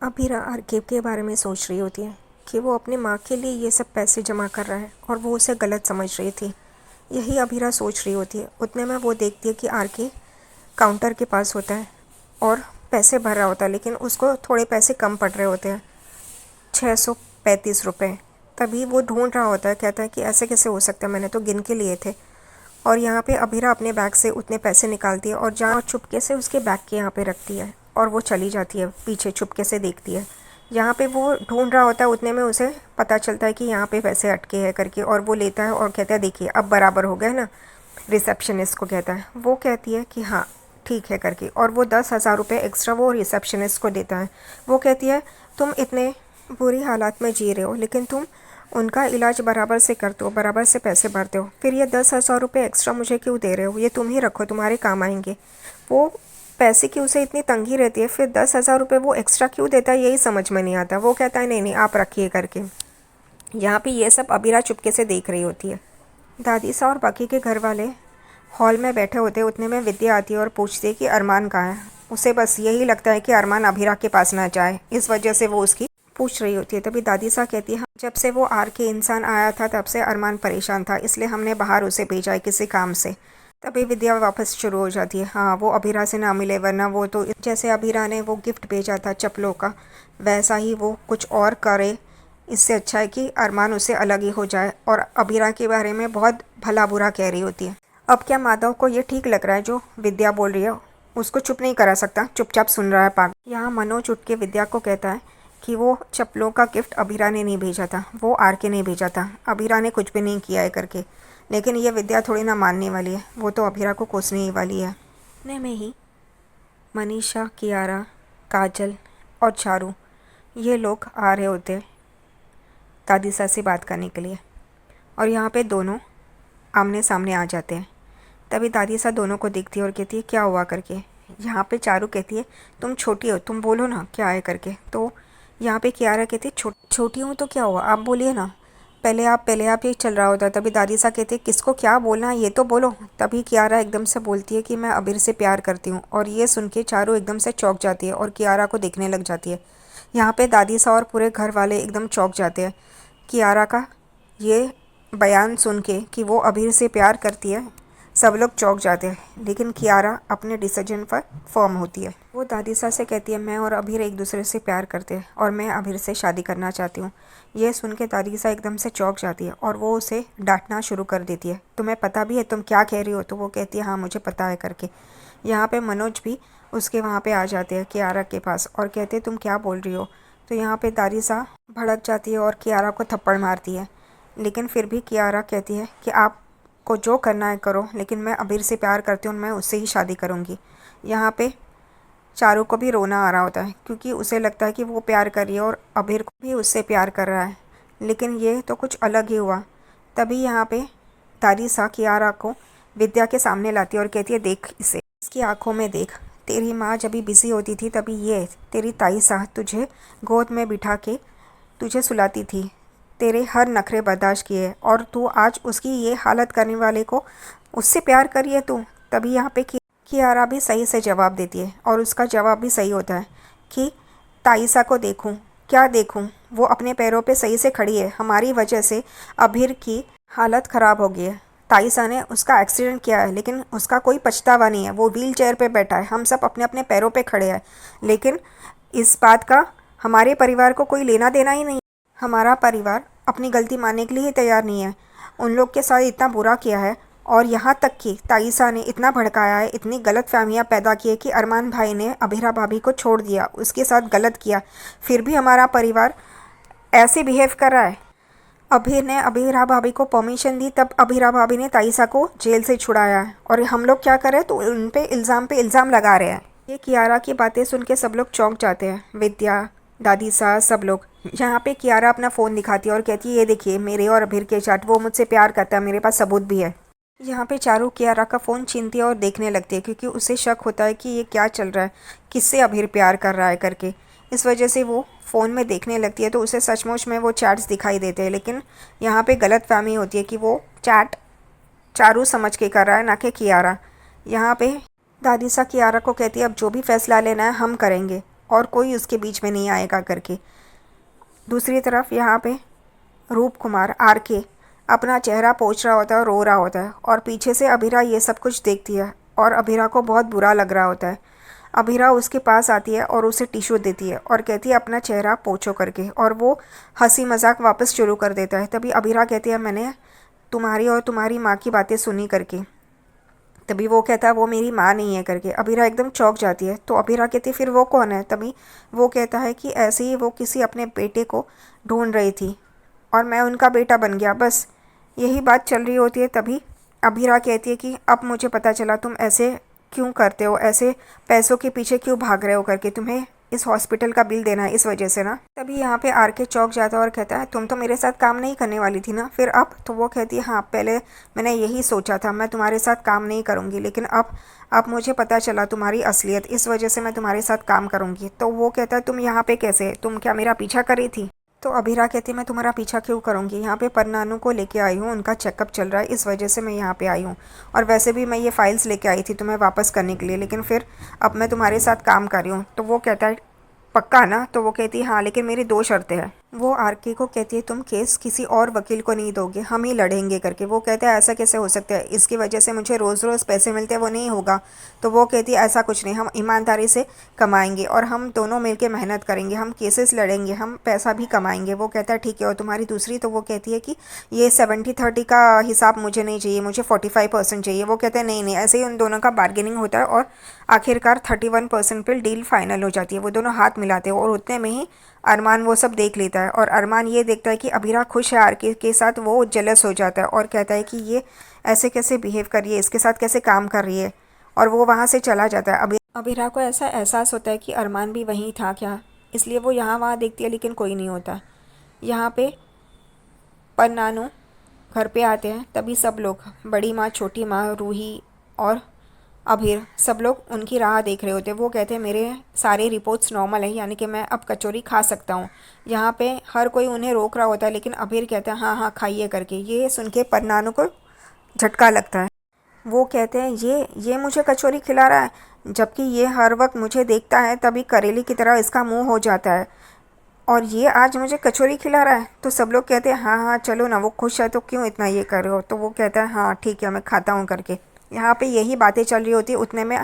अभीरा आरकेब के बारे में सोच रही होती है कि वो अपनी माँ के लिए ये सब पैसे जमा कर रहा है और वो उसे गलत समझ रही थी। यही अभीरा सोच रही होती है। उतने में वो देखती है कि आरके काउंटर के पास होता है और पैसे भर रहा होता है, लेकिन उसको थोड़े पैसे कम पड़ रहे होते हैं, 635 रुपये। तभी वो ढूंढ रहा होता है, कहता है कि ऐसे कैसे हो सकता है, मैंने तो गिन के लिए थे। और यहाँ पे अभीरा अपने बैग से उतने पैसे निकालती है और जहाँ चुपके से उसके बैग के यहाँ पे रखती है और वो चली जाती है, पीछे चुपके से देखती है। यहाँ पे वो ढूंढ रहा होता है, उतने में उसे पता चलता है कि यहाँ पे पैसे अटके हैं करके, और वो लेता है और कहता है देखिए अब बराबर हो गए ना। रिसेप्शनिस्ट को कहता है, वो कहती है कि हाँ ठीक है करके, और वो 10,000 रुपये एक्स्ट्रा वो रिसेप्शनिस्ट को देता है। वो कहती है तुम इतने बुरी हालात में जी रहे हो, लेकिन तुम उनका इलाज बराबर से करते हो, बराबर से पैसे भरते हो, फिर ये 10,000 रुपये एक्स्ट्रा मुझे क्यों दे रहे हो, ये तुम ही रखो, तुम्हारे काम आएंगे। वो पैसे की उसे इतनी तंगी रहती है, फिर 10,000 रुपये वो एक्स्ट्रा क्यों देता है यही समझ में नहीं आता। वो कहता है नहीं नहीं आप रखिए करके। यहाँ पे ये सब अबीरा चुपके से देख रही होती है। दादी सा और बाकी के घर वाले हॉल में बैठे होते हैं। उतने में विद्या आती है और पूछती है कि अरमान कहाँ है। उसे बस यही लगता है कि अरमान अभीरा के पास ना जाए, इस वजह से वो उसकी पूछ रही होती है। तभी दादी सा कहती है, जब से वो आर के इंसान आया था तब से अरमान परेशान था, इसलिए हमने बाहर उसे भेजा है किसी काम से। तभी विद्या वापस शुरू हो जाती है, हाँ वो अभीरा से ना मिले, वरना वो तो जैसे अभीरा ने वो गिफ्ट भेजा था चप्पलों का, वैसा ही वो कुछ और करे। इससे अच्छा है कि अरमान उससे अलग ही हो जाए। और अभीरा के बारे में बहुत भला बुरा कह रही होती है। अब क्या माधव को ये ठीक लग रहा है जो विद्या बोल रही है? उसको चुप नहीं करा सकता, चुपचाप सुन रहा है पागल। यहाँ मनोज उठ के विद्या को कहता है कि वो चप्पलों का गिफ्ट अभीरा ने नहीं भेजा था, वो आर के ने भेजा था, अभीरा ने कुछ भी नहीं किया है करके। लेकिन ये विद्या थोड़ी ना मानने वाली है, वो तो अभीरा को कोसने ही वाली है। इतने में ही मनीषा, कियारा, काजल और चारू ये लोग आ रहे होते दादी सा से बात करने के लिए, और यहाँ पे दोनों आमने सामने आ जाते हैं। तभी दादी सा दोनों को देखती है और कहती है क्या हुआ करके। यहाँ पे चारू कहती है तुम छोटी हो, तुम बोलो ना क्या है करके। तो यहाँ पे कियारा कहती है छोटी हूँ तो क्या हुआ, आप बोलिए ना, पहले आप ये चल रहा होता। तभी दादी सा कहती है किसको क्या बोलना है ये तो बोलो। तभी कियारा एकदम से बोलती है कि मैं अबीर से प्यार करती हूँ, और ये सुन के चारू एकदम से चौंक जाती है और कियारा को देखने लग जाती है। यहाँ पे दादी सा और पूरे घर वाले एकदम चौंक जाते हैं कियारा का ये बयान सुन के कि वो अबीर से प्यार करती है। सब लोग चौंक जाते हैं, लेकिन कियारा अपने डिसीजन पर फर्म होती है। वो दादी सा से कहती है मैं और अबीर एक दूसरे से प्यार करते हैं और मैं अबीर से शादी करना चाहती हूँ। ये सुन के दादी सा एकदम से चौंक जाती है और वो उसे डांटना शुरू कर देती है, तुम्हें पता भी है तुम क्या कह रही हो? तो वो कहती है हाँ मुझे पता है करके। यहाँ पे मनोज भी उसके वहाँ पे आ जाते हैं कियारा के पास और कहते तुम क्या बोल रही हो? तो यहाँ पे दादी सा भड़क जाती है और कियारा को थप्पड़ मारती है। लेकिन फिर भी कियारा कहती है कि आपको जो करना है करो, लेकिन मैं अबीर से प्यार करती हूँ, मैं उससे ही शादी करूँगी। यहाँ पे चारू को भी रोना आ रहा होता है, क्योंकि उसे लगता है कि वो प्यार कर रही है और अबीर को भी उससे प्यार कर रहा है, लेकिन ये तो कुछ अलग ही हुआ। तभी यहाँ पे दादी सा कियारा को विद्या के सामने लाती है और कहती है देख इसे, इसकी आंखों में देख, तेरी माँ जब भी बिजी होती थी तभी ये तेरी ताई सा तुझे गोद में बिठा के तुझे सुलाती थी, तेरे हर नखरे बर्दाश्त किए, और तू आज उसकी ये हालत करने वाले को उससे प्यार करी है तू। तभी यहाँ पे कियारा भी सही से जवाब देती है और उसका जवाब भी सही होता है कि ताइसा को देखूं, क्या देखूं, वो अपने पैरों पे सही से खड़ी है, हमारी वजह से अभीर की हालत ख़राब हो गई है। ताइसा ने उसका एक्सीडेंट किया है, लेकिन उसका कोई पछतावा नहीं है, वो व्हील चेयर पर बैठा है, हम सब अपने अपने पैरों पर खड़े हैं, लेकिन इस बात का हमारे परिवार को कोई लेना देना ही नहीं। हमारा परिवार अपनी गलती मानने के लिए ही तैयार नहीं है। उन लोग के साथ इतना बुरा किया है, और यहाँ तक कि ताइसा ने इतना भड़काया है, इतनी गलत फहमियाँ पैदा की है कि अरमान भाई ने अभीरा भाभी को छोड़ दिया, उसके साथ गलत किया, फिर भी हमारा परिवार ऐसे बिहेव कर रहा है। अभीर ने अभीरा भाभी को परमिशन दी, तब अभीरा भाभी ने ताइसा को जेल से छुड़ाया है, और हम लोग क्या कर रहे हैं तो उन पे इल्ज़ाम लगा रहे हैं। ये कियारा की बातें सुन के सब लोग चौंक जाते हैं, विद्या, दादी सा, सब लोग। यहाँ पे कियारा अपना फ़ोन दिखाती है और कहती है ये देखिए मेरे और अभीर के चैट, वो मुझसे प्यार करता है, मेरे पास सबूत भी है। यहाँ पे चारू कियारा का फ़ोन छीनती है और देखने लगती है, क्योंकि उसे शक होता है कि ये क्या चल रहा है, किससे अभीर प्यार कर रहा है करके। इस वजह से वो फ़ोन में देखने लगती है, तो उसे सचमुच में वो चैट्स दिखाई देते हैं, लेकिन यहाँ पे गलत फहमी होती है कि वो चैट चारू समझ के कर रहा है, ना कि कियारा। यहाँ पे दादी सा कियारा को कहती है अब जो भी फैसला लेना है हम करेंगे, और कोई उसके बीच में नहीं आएगा करके। दूसरी तरफ यहाँ पे रूप कुमार आर के अपना चेहरा पोंछ रहा होता है और रो रहा होता है, और पीछे से अभीरा ये सब कुछ देखती है और अभीरा को बहुत बुरा लग रहा होता है। अभीरा उसके पास आती है और उसे टिश्यू देती है और कहती है अपना चेहरा पोंछो करके, और वो हंसी मजाक वापस शुरू कर देता है। तभी अभीरा कहती है मैंने तुम्हारी और तुम्हारी माँ की बातें सुनी करके। तभी वो कहता है वो मेरी माँ नहीं है करके। अभीरा एकदम चौंक जाती है। तो अभीरा कहती है फिर वो कौन है। तभी वो कहता है कि ऐसे ही वो किसी अपने बेटे को ढूंढ रही थी और मैं उनका बेटा बन गया, बस यही बात चल रही होती है। तभी अभीरा कहती है कि अब मुझे पता चला तुम ऐसे क्यों करते हो, ऐसे पैसों के पीछे क्यों भाग रहे हो करके, तुम्हें इस हॉस्पिटल का बिल देना है इस वजह से ना। तभी यहाँ पे आर के चौंक जाता है और कहता है तुम तो मेरे साथ काम नहीं करने वाली थी ना, फिर अब। तो वो कहती है हाँ पहले मैंने यही सोचा था, मैं तुम्हारे साथ काम नहीं करूँगी, लेकिन अब मुझे पता चला तुम्हारी असलियत, इस वजह से मैं तुम्हारे साथ काम करूँगी। तो वो कहता है तुम यहाँ पे कैसे, तुम क्या मेरा पीछा कर रही थी। तो अभीरा कहती है मैं तुम्हारा पीछा क्यों करूँगी, यहाँ पे परनानू को लेके आई हूँ, उनका चेकअप चल रहा है, इस वजह से मैं यहाँ पे आई हूँ। और वैसे भी मैं ये फाइल्स लेके आई थी तुम्हें वापस करने के लिए, लेकिन फिर अब मैं तुम्हारे साथ काम कर रही हूँ। तो वो कहता है पक्का ना। तो वो कहती है हाँ, लेकिन मेरी 2 शर्तें हैं। वो आरके को कहती है तुम केस किसी और वकील को नहीं दोगे, हम ही लड़ेंगे करके। वो कहता है ऐसा कैसे हो सकता है, इसकी वजह से मुझे रोज़ रोज़ पैसे मिलते हैं, वो नहीं होगा। तो वो कहती है ऐसा कुछ नहीं, हम ईमानदारी से कमाएंगे और हम दोनों मिलकर मेहनत करेंगे, हम केसेस लड़ेंगे, हम पैसा भी कमाएंगे। वो कहता है ठीक है। और तुम्हारी दूसरी। तो वो कहती है कि ये 70-30 का हिसाब मुझे नहीं चाहिए, मुझे 45% चाहिए। वो कहते हैं नहीं नहीं, ऐसे ही उन दोनों का बार्गेनिंग होता है और आखिरकार 31% पर डील फाइनल हो जाती है। वो दोनों हाथ मिलाते हैं और उतने में ही अरमान वो सब देख लेता है, और अरमान ये देखता है कि अभीरा खुश है आर के साथ, वो जेलस हो जाता है और कहता है कि ये ऐसे कैसे बिहेव कर रही है, इसके साथ कैसे काम कर रही है, और वो वहाँ से चला जाता है। अभीरा को ऐसा एहसास होता है कि अरमान भी वहीं था क्या, इसलिए वो यहाँ वहाँ देखती है लेकिन कोई नहीं होता। यहाँ पे परनानू घर पे आते हैं, तभी सब लोग, बड़ी माँ, छोटी माँ, रूही और अभीर, सब लोग उनकी राह देख रहे होते हैं। वो कहते हैं मेरे सारे रिपोर्ट्स नॉर्मल है, यानी कि मैं अब कचौरी खा सकता हूँ। यहाँ पे हर कोई उन्हें रोक रहा होता है, लेकिन अभीर कहता है हाँ हाँ खाइए करके। ये सुन के परनानू को झटका लगता है। वो कहते हैं ये मुझे कचौरी खिला रहा है, जबकि ये हर वक्त मुझे देखता है तभी करेली की तरह इसका मुँह हो जाता है, और ये आज मुझे कचौरी खिला रहा है। तो सब लोग कहते हैं हाँ हाँ चलो ना, वो खुश है तो क्यों इतना ये कर रहे हो। तो वो कहता है हाँ ठीक है मैं खाता हूँ करके। यहाँ पे यही बातें चल रही होती है, उतने में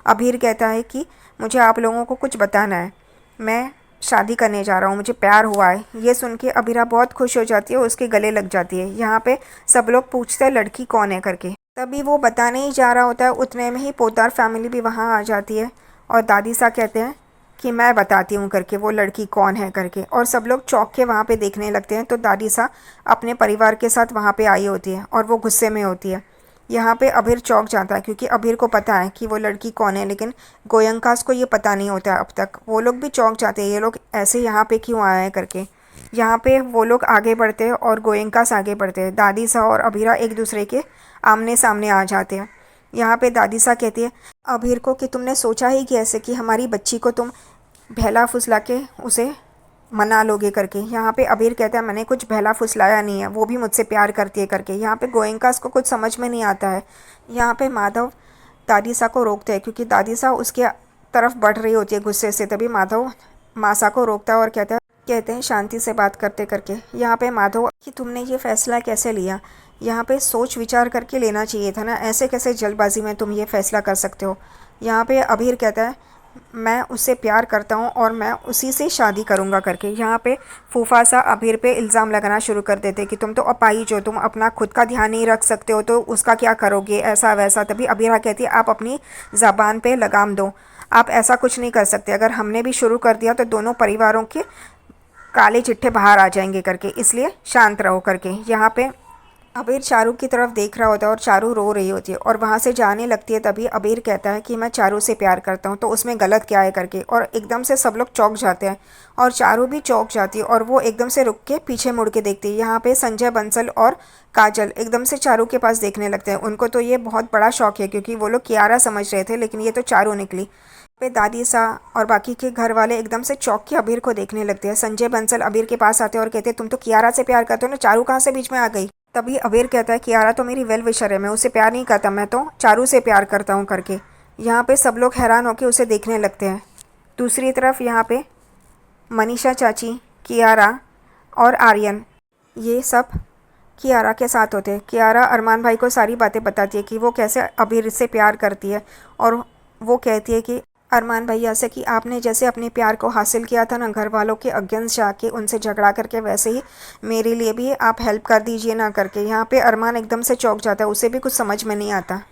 अभीर कहता है कि मुझे आप लोगों को कुछ बताना है, मैं शादी करने जा रहा हूँ, मुझे प्यार हुआ है। ये सुन के अभीरा बहुत खुश हो जाती है, उसके गले लग जाती है। यहाँ पे सब लोग पूछते हैं लड़की कौन है करके। तभी वो बताने ही जा रहा होता है, उतने में ही पोद्दार फैमिली भी वहाँ आ जाती है और दादी सा कहते हैं कि मैं बताती हूँ करके वो लड़की कौन है करके। और सब लोग चौंक के वहाँ पे देखने लगते हैं। तो दादी सा अपने परिवार के साथ वहाँ पे आई होती है और वो गुस्से में होती है। यहाँ पे अभीर चौंक जाता है, क्योंकि अभीर को पता है कि वो लड़की कौन है, लेकिन गोयंकास को ये पता नहीं होता अब तक। वो लोग भी चौंक जाते हैं, ये लोग ऐसे यहाँ पे क्यों आए हैं करके। यहाँ पे वो लोग आगे बढ़ते हैं और गोयंकास आगे बढ़ते हैं। दादी सा और अभीरा एक दूसरे के आमने सामने आ जाते हैं। यहाँ पे दादी सा कहती है अभीर को कि तुमने सोचा ही कि ऐसे कि हमारी बच्ची को तुम बहला फुसला के उसे मना लोगे करके। यहाँ पे अबीर कहता है मैंने कुछ बहला फुसलाया नहीं है, वो भी मुझसे प्यार करती है करके। यहाँ पे गोयंकास को कुछ समझ में नहीं आता है। यहाँ पे माधव दादीसा को रोकते हैं, क्योंकि दादीसा उसके तरफ बढ़ रही होती है गुस्से से। तभी माधव मासा को रोकता है और कहते हैं शांति से बात करते करके। यहाँ पे माधव कि तुमने ये फैसला कैसे लिया, यहाँ पे सोच विचार करके लेना चाहिए था ना, ऐसे कैसे जल्दबाजी में तुम ये फैसला कर सकते हो। यहाँ पे अबीर कहता है मैं उससे प्यार करता हूँ और मैं उसी से शादी करूँगा करके। यहाँ पे फूफा सा अबीर पे इल्ज़ाम लगाना शुरू कर देते कि तुम तो अपाहिज हो, तुम अपना खुद का ध्यान नहीं रख सकते हो तो उसका क्या करोगे, ऐसा वैसा। तभी अबीरा कहती है आप अपनी ज़बान पे लगाम दो, आप ऐसा कुछ नहीं कर सकते। अगर हमने भी शुरू कर दिया तो दोनों परिवारों के काले चिट्ठे बाहर आ जाएंगे करके, इसलिए शांत रहो करके। यहाँ पे अबीर चारू की तरफ देख रहा होता है और चारू रो रही होती है और वहाँ से जाने लगती है। तभी अबीर कहता है कि मैं चारू से प्यार करता हूँ, तो उसमें गलत क्या है करके। और एकदम से सब लोग चौंक जाते हैं और चारू भी चौंक जाती है और वो एकदम से रुक के पीछे मुड़ के देखती है। यहाँ पे संजय बंसल और काजल एकदम से चारू के पास देखने लगते हैं। उनको तो ये बहुत बड़ा शौक है, क्योंकि वो लोग कियारा समझ रहे थे लेकिन ये तो चारू निकली। पे दादी सा और बाकी के घर वाले एकदम से चौंक के अबीर को देखने लगते हैं। संजय बंसल अबीर के पास आते हैं और कहते हैं तुम तो कियारा से प्यार करते हो ना, चारू कहाँ से बीच में आ गई। तभी अबीर कहता है कियारा तो मेरी वेल विशर है, मैं उसे प्यार नहीं करता, मैं तो चारू से प्यार करता हूँ करके। यहाँ पे सब लोग हैरान होकर उसे देखने लगते हैं। दूसरी तरफ यहाँ पे मनीषा चाची, कियारा और आर्यन, ये सब कियारा के साथ होते हैं। कियारा अरमान भाई को सारी बातें बताती है कि वो कैसे अबीर से प्यार करती है, और वो कहती है कि अरमान भैया से कि आपने जैसे अपने प्यार को हासिल किया था ना घर वालों के अगेंस्ट जाके उनसे झगड़ा करके, वैसे ही मेरे लिए भी आप हेल्प कर दीजिए ना करके। यहाँ पे अरमान एकदम से चौंक जाता है, उसे भी कुछ समझ में नहीं आता।